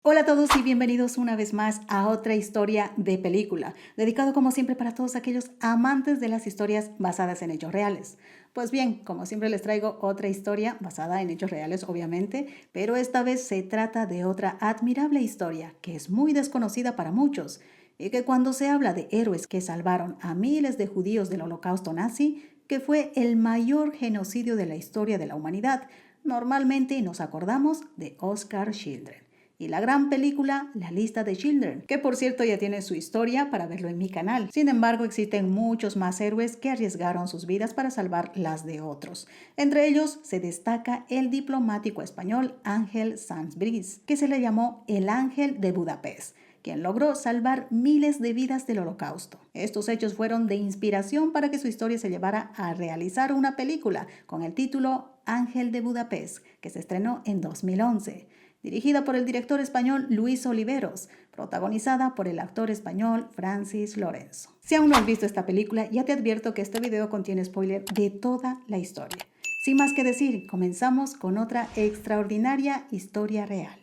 Hola a todos y bienvenidos una vez más a otra historia de película, dedicado como siempre para todos aquellos amantes de las historias basadas en hechos reales. Pues bien, como siempre les traigo otra historia basada en hechos reales, obviamente, pero esta vez se trata de otra admirable historia que es muy desconocida para muchos y que cuando se habla de héroes que salvaron a miles de judíos del Holocausto nazi, que fue el mayor genocidio de la historia de la humanidad, normalmente nos acordamos de Oskar Schindler y la gran película La lista de Schindler, que por cierto ya tiene su historia para verlo en mi canal. Sin embargo, existen muchos más héroes que arriesgaron sus vidas para salvar las de otros. Entre ellos se destaca el diplomático español Ángel Sanz Briz, que se le llamó el Ángel de Budapest, quien logró salvar miles de vidas del Holocausto. Estos hechos fueron de inspiración para que su historia se llevara a realizar una película con el título Ángel de Budapest, que se estrenó en 2011. Dirigida por el director español Luis Oliveros, protagonizada por el actor español Francis Lorenzo. Si aún no has visto esta película, ya te advierto que este video contiene spoiler de toda la historia. Sin más que decir, comenzamos con otra extraordinaria historia real.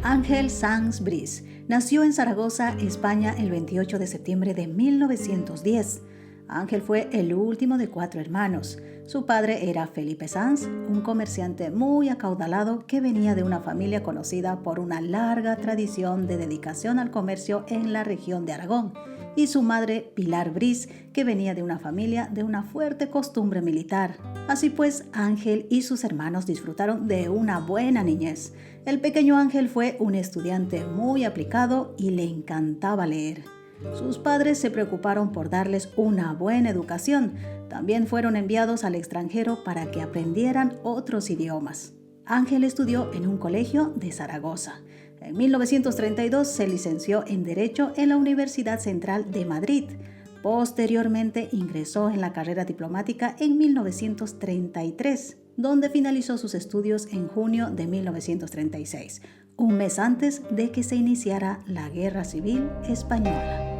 Ángel Sanz Briz nació en Zaragoza, España, el 28 de septiembre de 1910. Ángel fue el último de 4 hermanos. Su padre era Felipe Sanz, un comerciante muy acaudalado que venía de una familia conocida por una larga tradición de dedicación al comercio en la región de Aragón, y su madre Pilar Briz, que venía de una familia de una fuerte costumbre militar. Así pues, Ángel y sus hermanos disfrutaron de una buena niñez. El pequeño Ángel fue un estudiante muy aplicado y le encantaba leer. Sus padres se preocuparon por darles una buena educación. También fueron enviados al extranjero para que aprendieran otros idiomas. Ángel estudió en un colegio de Zaragoza. En 1932 se licenció en Derecho en la Universidad Central de Madrid. Posteriormente ingresó en la carrera diplomática en 1933, donde finalizó sus estudios en junio de 1936, un mes antes de que se iniciara la Guerra Civil Española.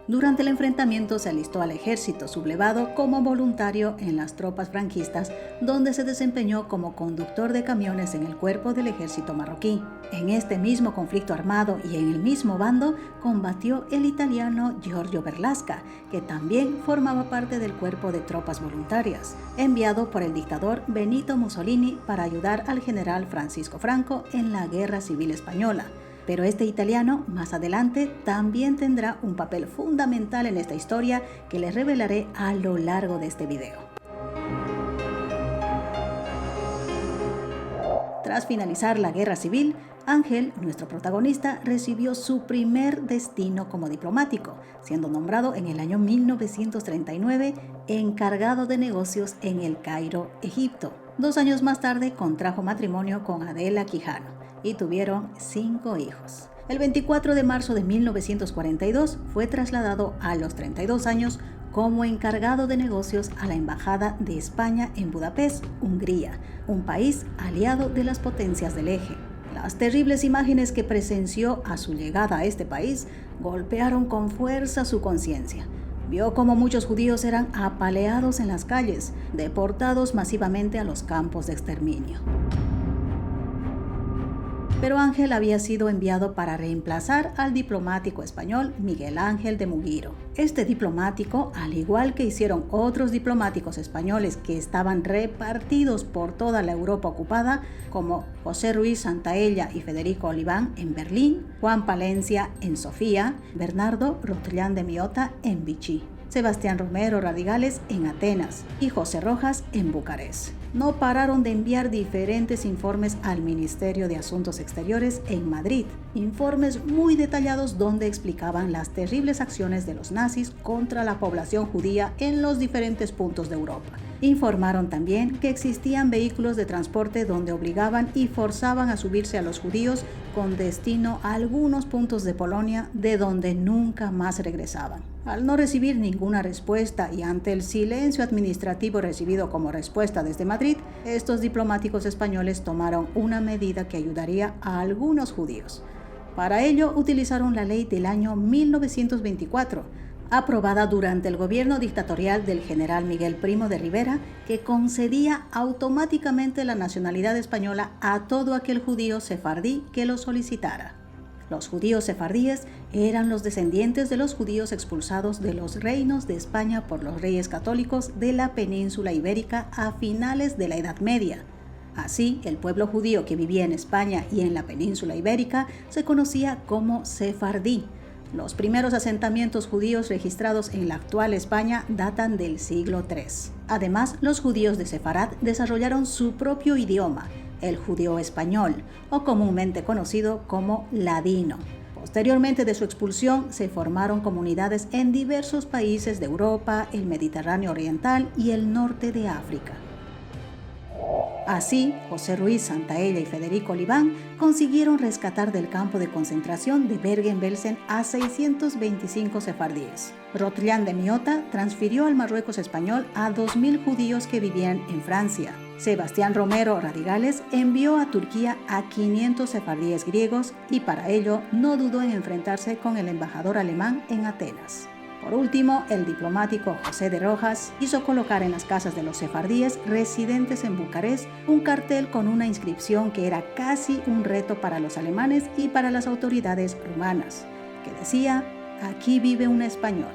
Durante el enfrentamiento se alistó al ejército sublevado como voluntario en las tropas franquistas, donde se desempeñó como conductor de camiones en el cuerpo del ejército marroquí. En este mismo conflicto armado y en el mismo bando combatió el italiano Giorgio Berlasca, que también formaba parte del cuerpo de tropas voluntarias, enviado por el dictador Benito Mussolini para ayudar al general Francisco Franco en la Guerra Civil Española. Pero este italiano, más adelante, también tendrá un papel fundamental en esta historia que les revelaré a lo largo de este video. Tras finalizar la Guerra Civil, Ángel, nuestro protagonista, recibió su primer destino como diplomático, siendo nombrado en el año 1939 encargado de negocios en El Cairo, Egipto. 2 años más tarde contrajo matrimonio con Adela Quijano y tuvieron 5 hijos. El 24 de marzo de 1942 fue trasladado a los 32 años como encargado de negocios a la Embajada de España en Budapest, Hungría, un país aliado de las potencias del Eje. Las terribles imágenes que presenció a su llegada a este país golpearon con fuerza su conciencia. Vio cómo muchos judíos eran apaleados en las calles, deportados masivamente a los campos de exterminio. Pero Ángel había sido enviado para reemplazar al diplomático español Miguel Ángel de Muguiro. Este diplomático, al igual que hicieron otros diplomáticos españoles que estaban repartidos por toda la Europa ocupada, como José Ruiz Santaella y Federico Oliván en Berlín, Juan Palencia en Sofía, Bernardo Rotellán de Miota en Vichy, Sebastián Romero Radigales en Atenas y José Rojas en Bucarest. no pararon de enviar diferentes informes al Ministerio de Asuntos Exteriores en Madrid, informes muy detallados donde explicaban las terribles acciones de los nazis contra la población judía en los diferentes puntos de Europa. Informaron también que existían vehículos de transporte donde obligaban y forzaban a subirse a los judíos con destino a algunos puntos de Polonia de donde nunca más regresaban. Al no recibir ninguna respuesta y ante el silencio administrativo recibido como respuesta desde Madrid, estos diplomáticos españoles tomaron una medida que ayudaría a algunos judíos. Para ello utilizaron la ley del año 1924, aprobada durante el gobierno dictatorial del general Miguel Primo de Rivera, que concedía automáticamente la nacionalidad española a todo aquel judío sefardí que lo solicitara. Los judíos sefardíes eran los descendientes de los judíos expulsados de los reinos de España por los reyes católicos de la península ibérica a finales de la Edad Media. Así, el pueblo judío que vivía en España y en la península ibérica se conocía como sefardí. Los primeros asentamientos judíos registrados en la actual España datan del siglo III. Además, los judíos de Sefarad desarrollaron su propio idioma, el judío español, o comúnmente conocido como ladino. Posteriormente de su expulsión, se formaron comunidades en diversos países de Europa, el Mediterráneo oriental y el norte de África. Así, José Ruiz Santaella y Federico Oliván consiguieron rescatar del campo de concentración de Bergen-Belsen a 625 sefardíes. Rotllán de Miota transfirió al Marruecos español a 2.000 judíos que vivían en Francia. Sebastián Romero Radigales envió a Turquía a 500 sefardíes griegos y para ello no dudó en enfrentarse con el embajador alemán en Atenas. Por último, el diplomático José de Rojas hizo colocar en las casas de los sefardíes residentes en Bucarest un cartel con una inscripción que era casi un reto para los alemanes y para las autoridades rumanas, que decía: "Aquí vive un español".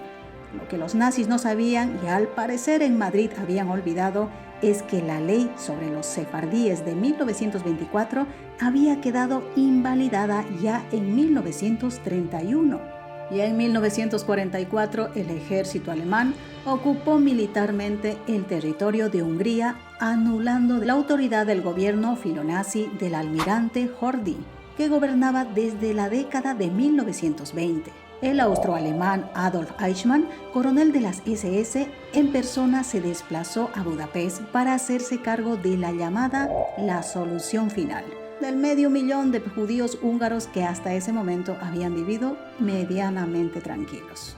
Lo que los nazis no sabían y al parecer en Madrid habían olvidado es que la ley sobre los sefardíes de 1924 había quedado invalidada ya en 1931. Y en 1944 el ejército alemán ocupó militarmente el territorio de Hungría, anulando la autoridad del gobierno filonazi del almirante Horthy, que gobernaba desde la década de 1920. El austroalemán Adolf Eichmann, coronel de las SS, en persona se desplazó a Budapest para hacerse cargo de la llamada la solución final, del 500.000 de judíos húngaros que hasta ese momento habían vivido medianamente tranquilos.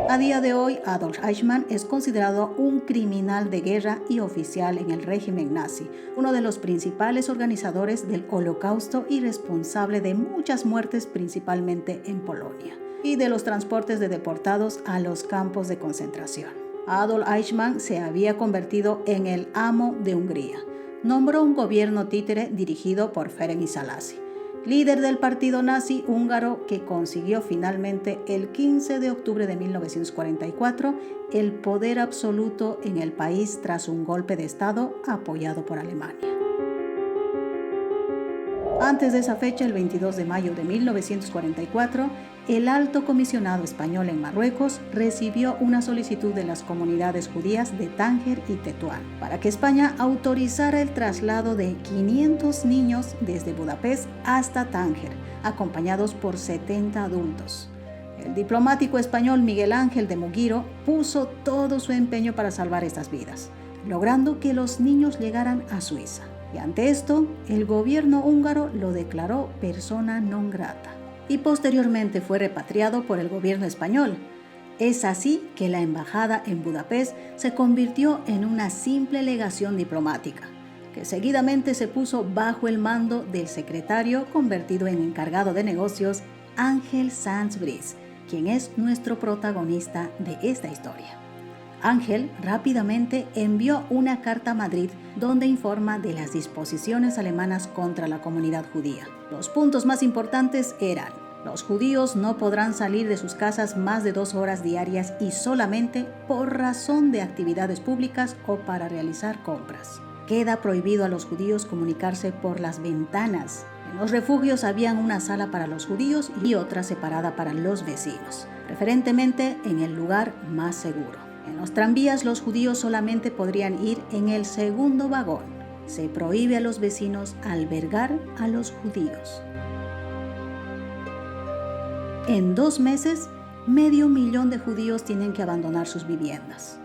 A día de hoy, Adolf Eichmann es considerado un criminal de guerra y oficial en el régimen nazi, uno de los principales organizadores del Holocausto y responsable de muchas muertes, principalmente en Polonia, y de los transportes de deportados a los campos de concentración. Adolf Eichmann se había convertido en el amo de Hungría. Nombró un gobierno títere dirigido por Ferenc Szálasi, líder del partido nazi húngaro que consiguió finalmente el 15 de octubre de 1944 el poder absoluto en el país tras un golpe de Estado apoyado por Alemania. Antes de esa fecha, el 22 de mayo de 1944, el alto comisionado español en Marruecos recibió una solicitud de las comunidades judías de Tánger y Tetuán para que España autorizara el traslado de 500 niños desde Budapest hasta Tánger, acompañados por 70 adultos. El diplomático español Miguel Ángel de Muguiro puso todo su empeño para salvar estas vidas, logrando que los niños llegaran a Suiza. Y ante esto, el gobierno húngaro lo declaró persona non grata y posteriormente fue repatriado por el gobierno español. Es así que la embajada en Budapest se convirtió en una simple legación diplomática, que seguidamente se puso bajo el mando del secretario convertido en encargado de negocios Ángel Sanz Briz, quien es nuestro protagonista de esta historia. Ángel rápidamente envió una carta a Madrid donde informa de las disposiciones alemanas contra la comunidad judía. Los puntos más importantes eran: los judíos no podrán salir de sus casas más de 2 horas diarias y solamente por razón de actividades públicas o para realizar compras. Queda prohibido a los judíos comunicarse por las ventanas. En los refugios habían una sala para los judíos y otra separada para los vecinos, preferentemente en el lugar más seguro. En los tranvías los judíos solamente podrían ir en el segundo vagón. Se prohíbe a los vecinos albergar a los judíos. En 2 meses, 500.000 de judíos tienen que abandonar sus viviendas.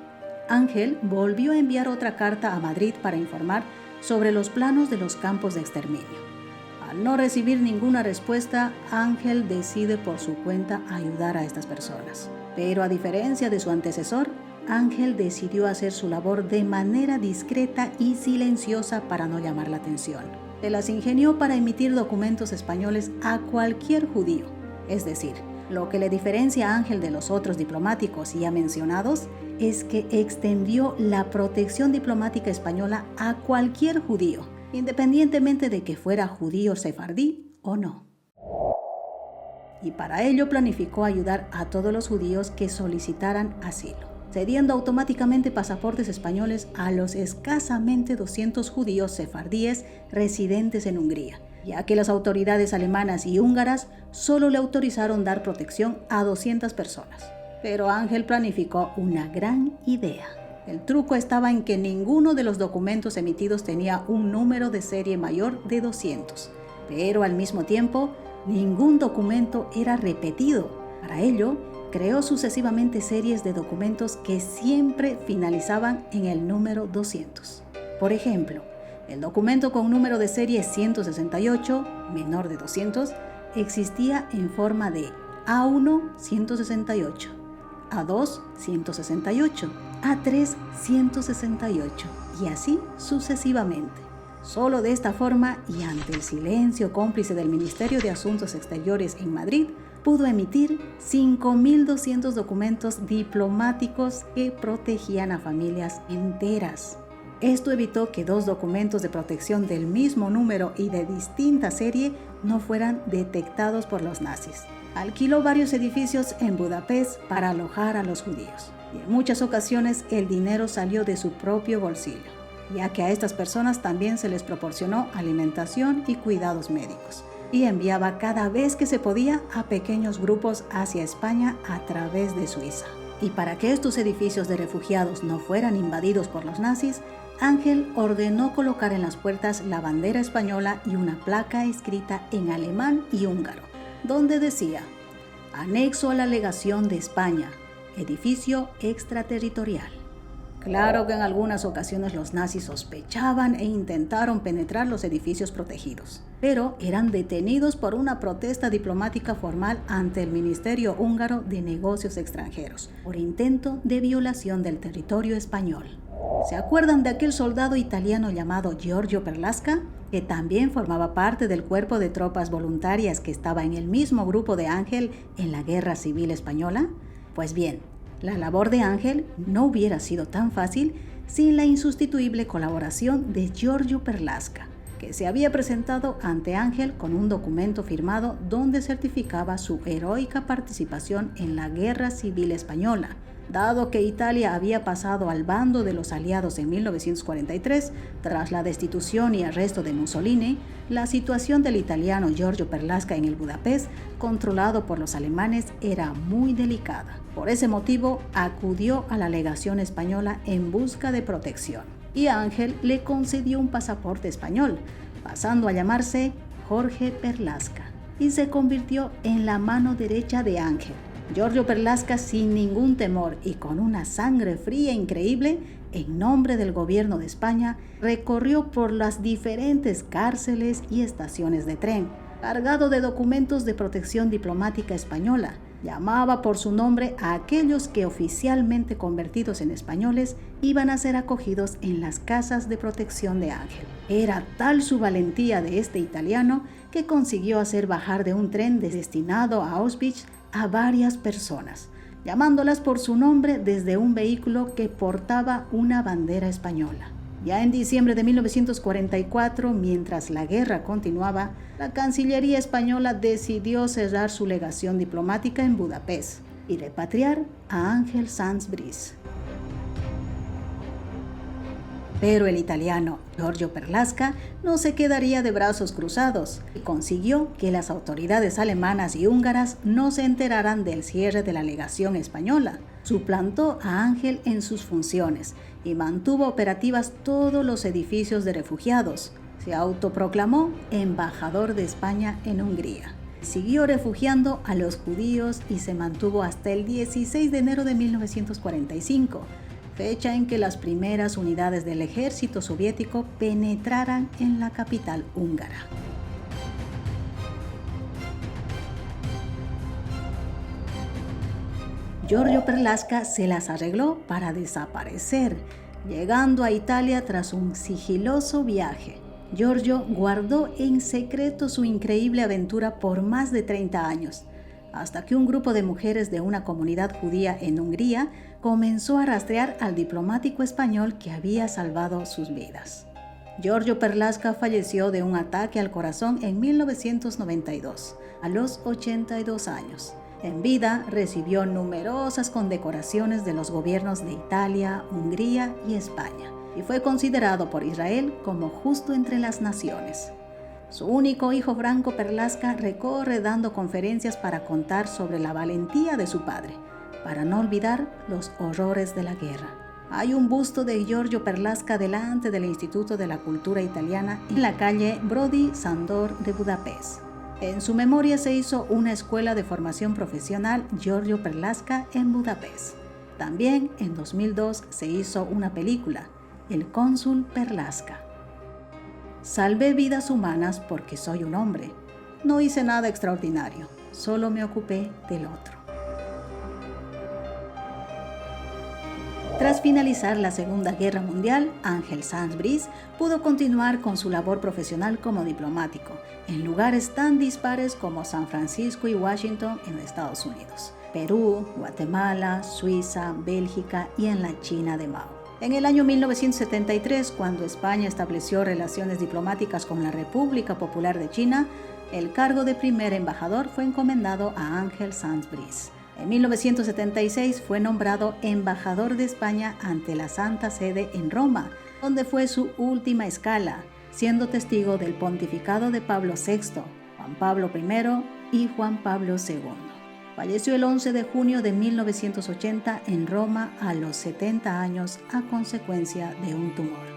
Ángel volvió a enviar otra carta a Madrid para informar sobre los planos de los campos de exterminio. Al no recibir ninguna respuesta, Ángel decide por su cuenta ayudar a estas personas. Pero a diferencia de su antecesor, Ángel decidió hacer su labor de manera discreta y silenciosa para no llamar la atención. Se las ingenió para emitir documentos españoles a cualquier judío. Es decir, lo que le diferencia a Ángel de los otros diplomáticos ya mencionados es que extendió la protección diplomática española a cualquier judío, independientemente de que fuera judío sefardí o no. Y para ello planificó ayudar a todos los judíos que solicitaran asilo, cediendo automáticamente pasaportes españoles a los escasamente 200 judíos sefardíes residentes en Hungría, ya que las autoridades alemanas y húngaras solo le autorizaron dar protección a 200 personas. Pero Ángel planificó una gran idea. El truco estaba en que ninguno de los documentos emitidos tenía un número de serie mayor de 200, pero al mismo tiempo, ningún documento era repetido. Para ello, creó sucesivamente series de documentos que siempre finalizaban en el número 200. Por ejemplo, el documento con número de serie 168, menor de 200, existía en forma de A1 168, A2 168, A3 168 y así sucesivamente. Solo de esta forma y ante el silencio cómplice del Ministerio de Asuntos Exteriores en Madrid, pudo emitir 5.200 documentos diplomáticos que protegían a familias enteras. Esto evitó que 2 documentos de protección del mismo número y de distinta serie no fueran detectados por los nazis. Alquiló varios edificios en Budapest para alojar a los judíos, y en muchas ocasiones el dinero salió de su propio bolsillo, ya que a estas personas también se les proporcionó alimentación y cuidados médicos, y enviaba cada vez que se podía a pequeños grupos hacia España a través de Suiza. Y para que estos edificios de refugiados no fueran invadidos por los nazis, Ángel ordenó colocar en las puertas la bandera española y una placa escrita en alemán y húngaro, donde decía: anexo a la legación de España, edificio extraterritorial. Claro que en algunas ocasiones los nazis sospechaban e intentaron penetrar los edificios protegidos, pero eran detenidos por una protesta diplomática formal ante el Ministerio Húngaro de Negocios Extranjeros por intento de violación del territorio español. ¿Se acuerdan de aquel soldado italiano llamado Giorgio Perlasca, que también formaba parte del cuerpo de tropas voluntarias que estaba en el mismo grupo de Ángel en la Guerra Civil Española? Pues bien, la labor de Ángel no hubiera sido tan fácil sin la insustituible colaboración de Giorgio Perlasca, que se había presentado ante Ángel con un documento firmado donde certificaba su heroica participación en la Guerra Civil Española. Dado que Italia había pasado al bando de los aliados en 1943, tras la destitución y arresto de Mussolini, la situación del italiano Giorgio Perlasca en el Budapest, controlado por los alemanes, era muy delicada. Por ese motivo, acudió a la legación española en busca de protección, y Ángel le concedió un pasaporte español, pasando a llamarse Jorge Perlasca, y se convirtió en la mano derecha de Ángel. Giorgio Perlasca, sin ningún temor y con una sangre fría increíble, en nombre del gobierno de España, recorrió por las diferentes cárceles y estaciones de tren, cargado de documentos de protección diplomática española. Llamaba por su nombre a aquellos que, oficialmente convertidos en españoles, iban a ser acogidos en las casas de protección de Ángel. Era tal su valentía de este italiano que consiguió hacer bajar de un tren destinado a Auschwitz a varias personas, llamándolas por su nombre desde un vehículo que portaba una bandera española. Ya en diciembre de 1944, mientras la guerra continuaba, la Cancillería española decidió cerrar su legación diplomática en Budapest y repatriar a Ángel Sanz Briz. Pero el italiano Giorgio Perlasca no se quedaría de brazos cruzados y consiguió que las autoridades alemanas y húngaras no se enteraran del cierre de la legación española. Suplantó a Ángel en sus funciones y mantuvo operativas todos los edificios de refugiados. Se autoproclamó embajador de España en Hungría. Siguió refugiando a los judíos y se mantuvo hasta el 16 de enero de 1945. Fecha en que las primeras unidades del ejército soviético penetraran en la capital húngara. Giorgio Perlasca se las arregló para desaparecer, llegando a Italia tras un sigiloso viaje. Giorgio guardó en secreto su increíble aventura por más de 30 años, hasta que un grupo de mujeres de una comunidad judía en Hungría comenzó a rastrear al diplomático español que había salvado sus vidas. Giorgio Perlasca falleció de un ataque al corazón en 1992, a los 82 años. En vida recibió numerosas condecoraciones de los gobiernos de Italia, Hungría y España, y fue considerado por Israel como justo entre las naciones. Su único hijo Franco Perlasca recorre dando conferencias para contar sobre la valentía de su padre, para no olvidar los horrores de la guerra. Hay un busto de Giorgio Perlasca delante del Instituto de la Cultura Italiana en la calle Brody Sándor de Budapest. En su memoria se hizo una escuela de formación profesional Giorgio Perlasca en Budapest. También en 2002 se hizo una película, El cónsul Perlasca. Salvé vidas humanas porque soy un hombre. No hice nada extraordinario, solo me ocupé del otro. Tras finalizar la Segunda Guerra Mundial, Ángel Sanz Briz pudo continuar con su labor profesional como diplomático en lugares tan dispares como San Francisco y Washington en Estados Unidos, Perú, Guatemala, Suiza, Bélgica y en la China de Mao. En el año 1973, cuando España estableció relaciones diplomáticas con la República Popular de China, el cargo de primer embajador fue encomendado a Ángel Sanz Briz. En 1976 fue nombrado embajador de España ante la Santa Sede en Roma, donde fue su última escala, siendo testigo del pontificado de Pablo VI, Juan Pablo I y Juan Pablo II. Falleció el 11 de junio de 1980 en Roma a los 70 años a consecuencia de un tumor.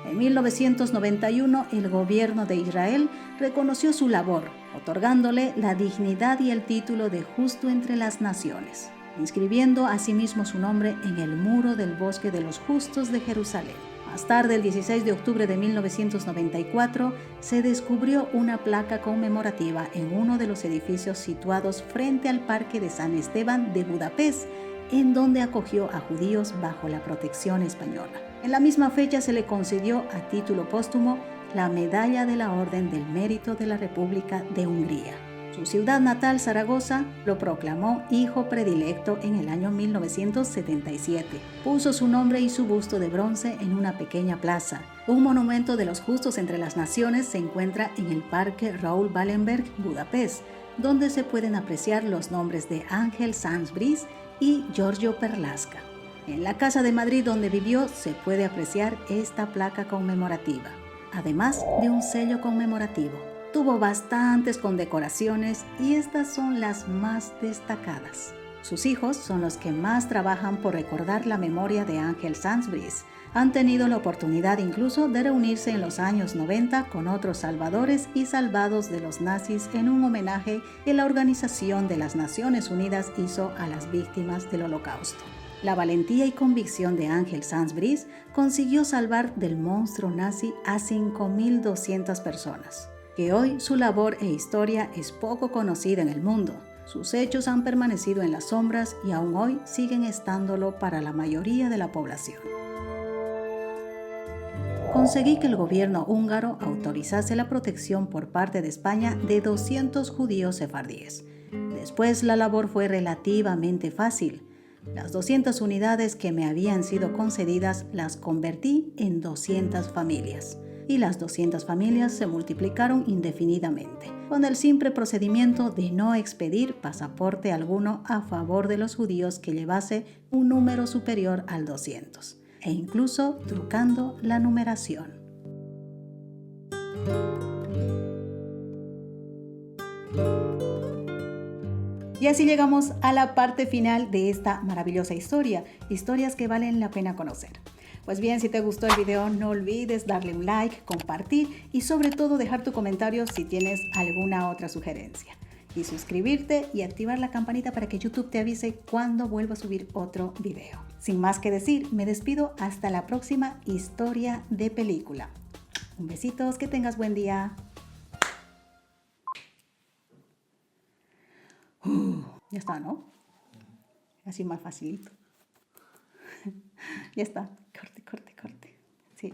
En 1991, el gobierno de Israel reconoció su labor, otorgándole la dignidad y el título de Justo entre las Naciones, inscribiendo asimismo su nombre en el muro del Bosque de los Justos de Jerusalén. Más tarde, el 16 de octubre de 1994, se descubrió una placa conmemorativa en uno de los edificios situados frente al Parque de San Esteban de Budapest, en donde acogió a judíos bajo la protección española. En la misma fecha se le concedió a título póstumo la Medalla de la Orden del Mérito de la República de Hungría. Su ciudad natal, Zaragoza, lo proclamó hijo predilecto en el año 1977. Puso su nombre y su busto de bronce en una pequeña plaza. Un monumento de los justos entre las naciones se encuentra en el Parque Raoul Wallenberg, Budapest, donde se pueden apreciar los nombres de Ángel Sanz Briz y Giorgio Perlasca. En la Casa de Madrid donde vivió se puede apreciar esta placa conmemorativa, además de un sello conmemorativo. Tuvo bastantes condecoraciones y estas son las más destacadas. Sus hijos son los que más trabajan por recordar la memoria de Ángel Sanz Briz. Han tenido la oportunidad incluso de reunirse en los años 90 con otros salvadores y salvados de los nazis en un homenaje que la Organización de las Naciones Unidas hizo a las víctimas del Holocausto. La valentía y convicción de Ángel Sanz Briz consiguió salvar del monstruo nazi a 5.200 personas, que hoy su labor e historia es poco conocida en el mundo. Sus hechos han permanecido en las sombras y aún hoy siguen estándolo para la mayoría de la población. Conseguí que el gobierno húngaro autorizase la protección por parte de España de 200 judíos sefardíes. Después la labor fue relativamente fácil. Las 200 unidades que me habían sido concedidas las convertí en 200 familias. Y las 200 familias se multiplicaron indefinidamente, con el simple procedimiento de no expedir pasaporte alguno a favor de los judíos que llevase un número superior al 200. e incluso trucando la numeración. Y así llegamos a la parte final de esta maravillosa historia, historias que valen la pena conocer. Pues bien, si te gustó el video, no olvides darle un like, compartir y sobre todo dejar tu comentario si tienes alguna otra sugerencia. Y suscribirte y activar la campanita para que YouTube te avise cuando vuelva a subir otro video. Sin más que decir, me despido hasta la próxima historia de película. Un besitos, que tengas buen día. Ya está, ¿no? Así más facilito. Ya está. Corte. Sí.